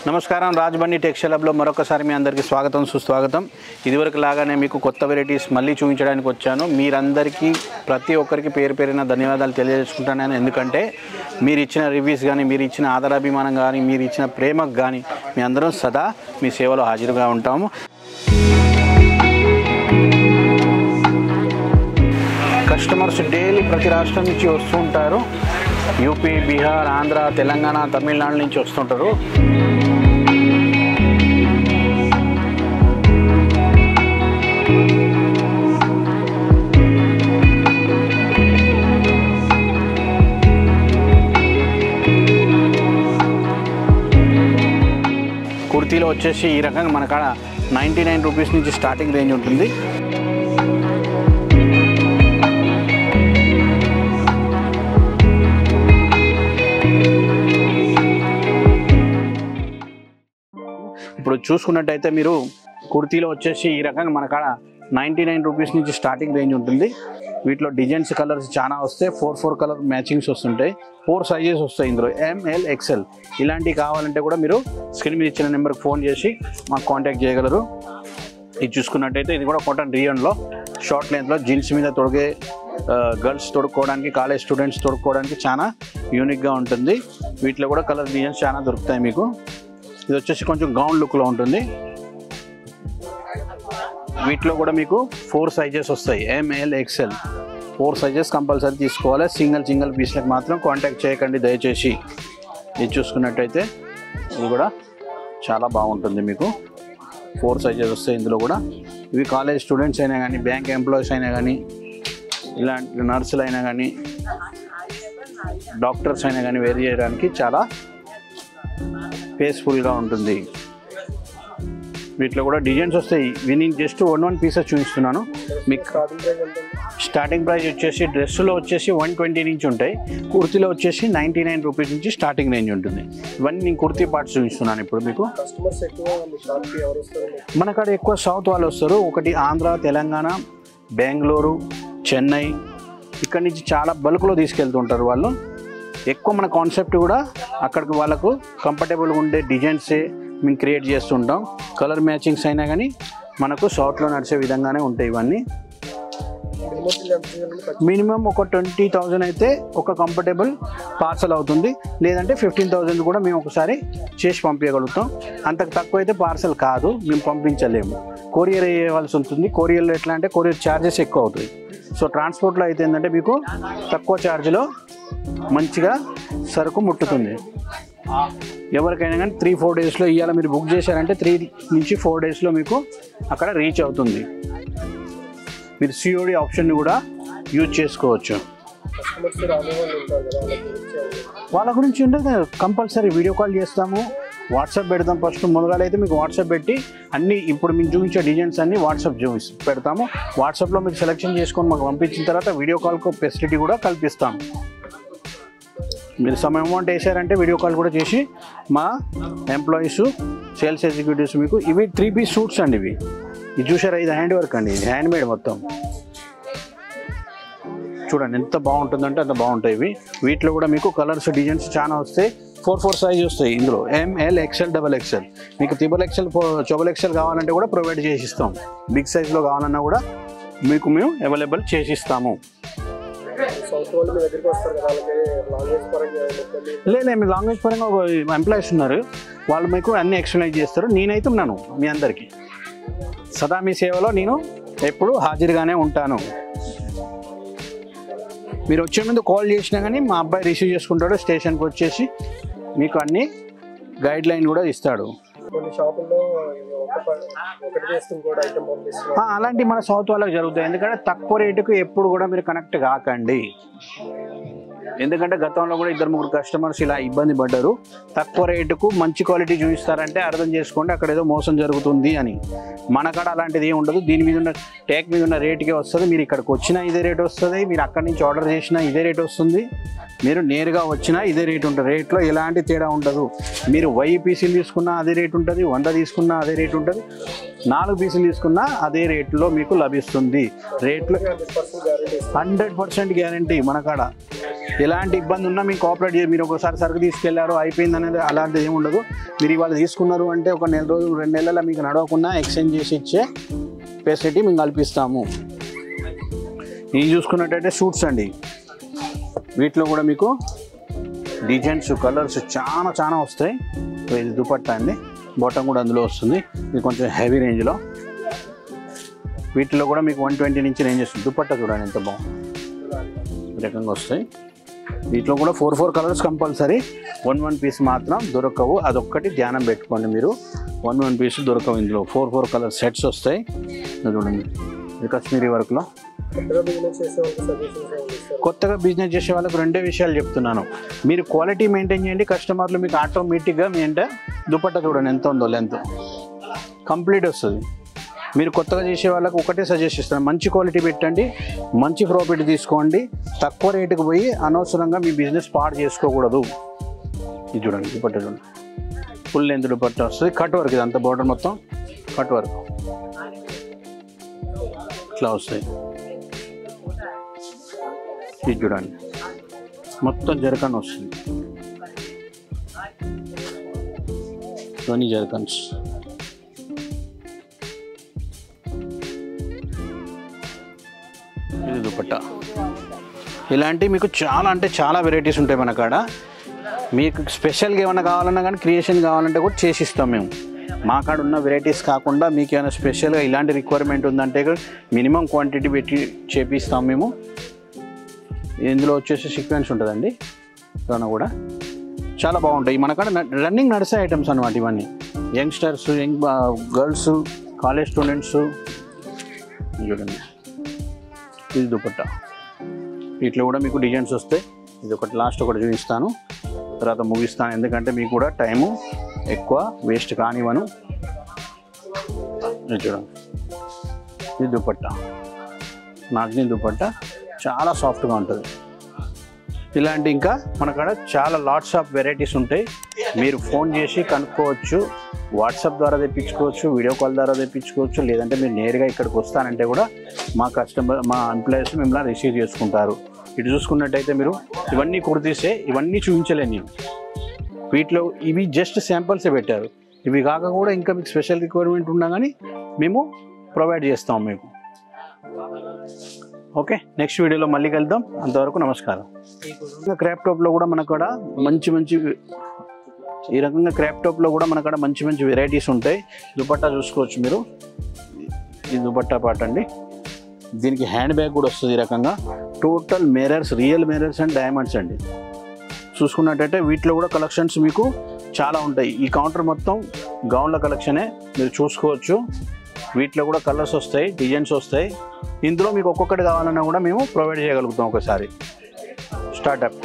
నమస్కారం రాజబండి టెక్స్టైల్ హబ్లో మరొకసారి మీ అందరికీ స్వాగతం సుస్వాగతం. ఇదివరకు లాగానే మీకు కొత్త వెరైటీస్ మళ్ళీ చూపించడానికి వచ్చాను. మీరందరికీ ప్రతి ఒక్కరికి పేరు పేరున ధన్యవాదాలు తెలియజేసుకుంటాను. ఎందుకంటే మీరు ఇచ్చిన రివ్యూస్ కానీ, మీరు ఇచ్చిన ఆదరాభిమానం కానీ, మీరు ఇచ్చిన ప్రేమకు కానీ మీ అందరం సదా మీ సేవలో హాజరుగా ఉంటాము. కస్టమర్స్ డైలీ ప్రతి రాష్ట్రం నుంచి వస్తూ ఉంటారు. యూపీ, బీహార్, ఆంధ్ర, తెలంగాణ, తమిళనాడు నుంచి వస్తుంటారు. కుర్తీలో వచ్చేసి ఈ రకంగా మన కాడ 99 రూపీస్ నుంచి స్టార్టింగ్ రేంజ్ ఉంటుంది. ఇప్పుడు చూసుకున్నట్టయితే మీరు కుర్తీలో వచ్చేసి ఈ రకంగా మన కాడ 99 రూపీస్ నుంచి స్టార్టింగ్ రేంజ్ ఉంటుంది. వీటిలో డిజైన్స్ కలర్స్ చాలా వస్తాయి. 4 కలర్ మ్యాచింగ్స్ వస్తుంటాయి. 4 సైజెస్ వస్తాయి ఇందులో, ML, XL. ఇలాంటివి కావాలంటే కూడా మీరు స్క్రీన్ మీద ఇచ్చిన నెంబర్కి ఫోన్ చేసి మాకు కాంటాక్ట్ చేయగలరు. ఇది చూసుకున్నట్టయితే ఇది కూడా కాటన్ రియాన్లో షార్ట్ లెంత్లో జీన్స్ మీద తొడిగే గర్ల్స్ తొడుక్కోవడానికి, కాలేజ్ స్టూడెంట్స్ తొడుక్కోవడానికి చాలా యూనిక్గా ఉంటుంది. వీటిలో కూడా కలర్ డిజైన్స్ చాలా దొరుకుతాయి మీకు. ఇది వచ్చేసి కొంచెం గౌన్ లుక్లో ఉంటుంది. వీటిలో కూడా మీకు 4 సైజెస్ వస్తాయి, ML, XL. 4 సైజెస్ కంపల్సరీ తీసుకోవాలి. సింగిల్ పీస్లకు మాత్రం కాంటాక్ట్ చేయకండి దయచేసి. ఇది చూసుకున్నట్టయితే ఇది కూడా చాలా బాగుంటుంది. మీకు 4 సైజెస్ వస్తాయి ఇందులో కూడా. ఇవి కాలేజ్ స్టూడెంట్స్ అయినా కానీ, బ్యాంక్ ఎంప్లాయీస్ అయినా కానీ, ఇలాంటి నర్సులు అయినా కానీ, డాక్టర్స్ అయినా కానీ వేర్ చేయడానికి చాలా పేస్ఫుల్గా ఉంటుంది. వీటిలో కూడా డిజైన్స్ వస్తాయి. నేను జస్ట్ 1 పీసెస్ చూపిస్తున్నాను మీకు. స్టార్టింగ్ ప్రైస్ వచ్చేసి డ్రెస్సులో వచ్చేసి 120 నుంచి ఉంటాయి. కుర్తీలో వచ్చేసి 99 రూపీస్ నుంచి స్టార్టింగ్ రేంజ్ ఉంటుంది. ఇవన్నీ నేను కుర్తీ పార్ట్స్ చూపిస్తున్నాను ఇప్పుడు మీకు. మన కాడ ఎక్కువ సౌత్ వాళ్ళు వస్తారు. ఒకటి ఆంధ్ర, తెలంగాణ, బెంగళూరు, చెన్నై, ఇక్కడి నుంచి చాలా బల్క్లో తీసుకెళ్తుంటారు వాళ్ళు. ఎక్కువ మన కాన్సెప్ట్ కూడా అక్కడికి వాళ్ళకు కంఫర్టబుల్గా ఉండే డిజైన్సే మేము క్రియేట్ చేస్తుంటాం. కలర్ మ్యాచింగ్స్ అయినా కానీ మనకు సౌత్లో నడిచే విధంగానే ఉంటాయి ఇవన్నీ. మినిమం ఒక 20,000 అయితే ఒక కంఫర్టబుల్ పార్సల్ అవుతుంది. లేదంటే 15,000 కూడా మేము ఒకసారి చేసి పంపించగలుగుతాం. అంతకు తక్కువ అయితే పార్సల్ కాదు, మేము పంపించలేము. కొరియర్ వేయవలసి ఉంటుంది. కొరియర్లో ఎట్లా అంటే కొరియర్ ఛార్జెస్ ఎక్కువ అవుతాయి. సో ట్రాన్స్పోర్ట్లో అయితే ఏంటంటే మీకు తక్కువ ఛార్జ్లో మంచిగా సరుకు ముట్టుతుంది. ఎవరికైనా కానీ 3-4 డేస్లో ఇవాళ మీరు బుక్ చేశారంటే 3 నుంచి 4 డేస్లో మీకు అక్కడ రీచ్ అవుతుంది. మీరు COD ఆప్షన్ని కూడా యూజ్ చేసుకోవచ్చు. వాళ్ళ గురించి ఉంటుంది కంపల్సరీ వీడియో కాల్ చేస్తాము, వాట్సాప్ పెడతాం. ఫస్ట్ ముందుగా అయితే మీకు వాట్సాప్ పెట్టి అన్నీ ఇప్పుడు మేము చూపించే డిజైన్స్ అన్నీ వాట్సాప్ పెడతాము. వాట్సాప్లో మీరు సెలెక్షన్ చేసుకొని మాకు పంపించిన తర్వాత వీడియో కాల్కు ఫెసిలిటీ కూడా కల్పిస్తాము. మీరు సమ్ అమౌంట్ వేసారంటే వీడియో కాల్ కూడా చేసి మా ఎంప్లాయీస్, సేల్స్ ఎగ్జిక్యూటివ్స్ మీకు ఇవి 3 పీస్ సూట్స్ అండి. ఇది చూసారా, ఇది హ్యాండ్ వర్క్ అండి, ఇది హ్యాండ్ మేడ్ మొత్తం. చూడండి ఎంత బాగుంటుందంటే అంత బాగుంటాయి ఇవి. వీటిలో కూడా మీకు కలర్స్ డిజైన్స్ చాలా వస్తాయి. 4 సైజ్ వస్తాయి ఇందులో, ML, XL, XXL. మీకు XXL కావాలంటే కూడా ప్రొవైడ్ చేసిస్తాం. బిగ్ సైజ్లో కావాలన్నా కూడా మీకు మేము అవైలబుల్ చేసిస్తాము. లేదు, మీ లాంగ్వేజ్ పరంగా ఎంప్లాయీస్ ఉన్నారు, వాళ్ళు మీకు అన్ని ఎక్స్ప్లెయిన్ చేస్తారు. నేనైతే ఉన్నాను మీ అందరికీ సదా మీ సేవలో నేను ఎప్పుడు హాజరుగానే ఉంటాను. మీరు వచ్చే ముందు కాల్ చేసినా కానీ మా అబ్బాయి రిసీవ్ చేసుకుంటాడు. స్టేషన్కి వచ్చేసి మీకు అన్ని గైడ్ లైన్ కూడా ఇస్తాడు. అలాంటి మన సౌత్ వాళ్ళకి జరుగుతాయి. ఎందుకంటే తక్కువ రేటుకు ఎప్పుడు కూడా మీరు కనెక్ట్ కాకండి. ఎందుకంటే గతంలో కూడా 2-3 కస్టమర్స్ ఇలా ఇబ్బంది పడ్డారు. తక్కువ రేటుకు మంచి క్వాలిటీ చూపిస్తారంటే అర్థం చేసుకోండి అక్కడ ఏదో మోసం జరుగుతుంది అని. మన కాడ అలాంటిది ఏమి ఉండదు. దీని మీద ఉన్న ట్యాగ్ మీద ఉన్న రేటుకే వస్తుంది. మీరు ఇక్కడికి వచ్చినా ఇదే రేట్ వస్తుంది, మీరు అక్కడి నుంచి ఆర్డర్ చేసినా ఇదే రేట్ వస్తుంది, మీరు నేరుగా వచ్చినా ఇదే రేట్ ఉంటుంది. రేట్లో ఎలాంటి తేడా ఉండదు. మీరు 1000 పీసులు తీసుకున్నా అదే రేట్ ఉంటుంది, 100 తీసుకున్నా అదే రేట్ ఉంటుంది, 4 పీసులు తీసుకున్నా అదే రేట్లో మీకు లభిస్తుంది. రేట్లో 100% గ్యారంటీ మన కాడ. ఎలాంటి ఇబ్బంది ఉన్నా మీకు కోఆపరేట్ చేయాలి. మీరు ఒకసారి సరుకు తీసుకెళ్లారు అయిపోయింది అనేది అలాంటిది ఏమి ఉండదు. మీరు ఇవాళ తీసుకున్నారు అంటే ఒక నెల రోజులు 2 నెలల మీకు నడవకుండా ఎక్స్చేంజ్ చేసి ఇచ్చే ఫెసిలిటీ మేము కల్పిస్తాము. ఇది చూసుకున్నట్టయితే సూట్స్ అండి. వీటిలో కూడా మీకు డిజైన్స్ కలర్స్ చాలా వస్తాయి. ఇది దుపట్టా అండి, బాటమ్ కూడా అందులో వస్తుంది. ఇది కొంచెం హెవీ రేంజ్లో. వీటిలో కూడా మీకు 120 నుంచి రేంజ్ వస్తుంది. దుపట్టా చూడండి ఎంత బాగుంది, ఈ రకంగా వస్తాయి. వీటిలో కూడా 4 కలర్స్ కంపల్సరీ. 1 పీస్ మాత్రం దొరకవు, అదొక్కటి ధ్యానం పెట్టుకోండి మీరు. 1 పీస్ దొరకవు. ఇందులో 4 కలర్ సెట్స్ వస్తాయి. చూడండి ఇది కాశ్మీరీ వర్క్లో. కొత్తగా బిజినెస్ చేసే వాళ్ళకు 2 విషయాలు చెప్తున్నాను. మీరు క్వాలిటీ మెయింటైన్ చేయండి, కస్టమర్లు మీకు ఆటోమేటిక్గా మీ అంటే దుపట్టా చూడండి ఎంత ఉందో, లెంత్ కంప్లీట్ వస్తుంది. మీరు కొత్తగా చేసే వాళ్ళకు ఒకటే సజెస్ట్ ఇస్తాను, మంచి క్వాలిటీ పెట్టండి, మంచి ప్రాఫిట్ తీసుకోండి. తక్కువ రేటుకు పోయి అనవసరంగా మీ బిజినెస్ పాడు చేసుకోకూడదు. ఇది చూడండి దుపట్టా చూడండి, ఫుల్ లెంత్ దుపట్టా వస్తుంది. కట్ వర్క్, ఇది అంత బోర్డర్ మొత్తం కట్ వర్క్ ఇట్లా వస్తాయి. ఇది చూడండి మొత్తం జరకన్ వస్తుంది, ఇవన్నీ జరకన్స్. ఇది దుపట్టా. ఇలాంటివి మీకు చాలా వెరైటీస్ ఉంటాయి మన కాడ. మీకు స్పెషల్గా ఏమైనా కావాలన్నా కానీ క్రియేషన్ కావాలంటే కూడా చేసిస్తాం మేము. మా కాడ ఉన్న వెరైటీస్ కాకుండా మీకు ఏమైనా స్పెషల్గా ఇలాంటి రిక్వైర్మెంట్ ఉందంటే మినిమం క్వాంటిటీ పెట్టి చేపిస్తాం మేము. ఇందులో వచ్చేసి సీక్వెన్స్ ఉంటుందండి, ఇవన్నీ కూడా చాలా బాగుంటాయి. మన కాడ రన్నింగ్ నడిసే ఐటమ్స్ అనమాట ఇవన్నీ. Youngsters, girls, college students. చూడండి ఇది దుపట్టా. వీటిలో కూడా మీకు డిజైన్స్ వస్తాయి. ఇది ఒకటి లాస్ట్ ఒకటి చూపిస్తాను, తర్వాత ముగిస్తాను, ఎందుకంటే మీకు కూడా టైము ఎక్కువ వేస్ట్ కానివ్వను. ఇది చూడండి ఇది దుపట్టా, నాగ్ని దుపట్టా, చాలా సాఫ్ట్గా ఉంటుంది. ఇలాంటి ఇంకా మన కాడ చాలా లాట్స్ ఆఫ్ వెరైటీస్ ఉంటాయి. మీరు ఫోన్ చేసి కనుక్కోవచ్చు, వాట్సాప్ ద్వారా తెప్పించుకోవచ్చు, వీడియో కాల్ ద్వారా తెప్పించుకోవచ్చు, లేదంటే మీరు నేరుగా ఇక్కడికి వస్తానంటే కూడా మా ఎంప్లాయీస్ మిమ్మల్ని రిసీవ్ చేసుకుంటారు. ఇటు చూసుకున్నట్టయితే మీరు ఇవన్నీ కుర్తీసే, ఇవన్నీ చూపించలేను నేను. వీటిలో ఇవి జస్ట్ శాంపిల్సే పెట్టారు. ఇవి కాక కూడా ఇంకా మీకు స్పెషల్ రిక్వైర్మెంట్ ఉన్నా కానీ మేము ప్రొవైడ్ చేస్తాం మీకు. ఓకే, నెక్స్ట్ వీడియోలో మళ్ళీ కలుద్దాం. అంతవరకు నమస్కారం. ఇంకా క్రాప్ టాప్లో కూడా మన కాడ ఈ రకంగా క్రాప్ టాప్లో కూడా మన కాడ మంచి వెరైటీస్ ఉంటాయి. దుపట్టా చూసుకోవచ్చు మీరు, ఈ దుపట్టా పాట అండి. దీనికి హ్యాండ్ బ్యాగ్ కూడా వస్తుంది. ఈ రకంగా total mirrors, real mirrors and diamonds అండి. చూసుకున్నట్టయితే వీటిలో కూడా కలెక్షన్స్ మీకు చాలా ఉంటాయి. ఈ కౌంటర్ మొత్తం గౌన్ల కలెక్షనే, మీరు చూసుకోవచ్చు. వీటిలో కూడా కలర్స్ వస్తాయి, డిజైన్స్ వస్తాయి. ఇందులో మీకు ఒక్కొక్కటి కావాలన్నా కూడా మేము ప్రొవైడ్ చేయగలుగుతాం ఒకసారి స్టార్టప్.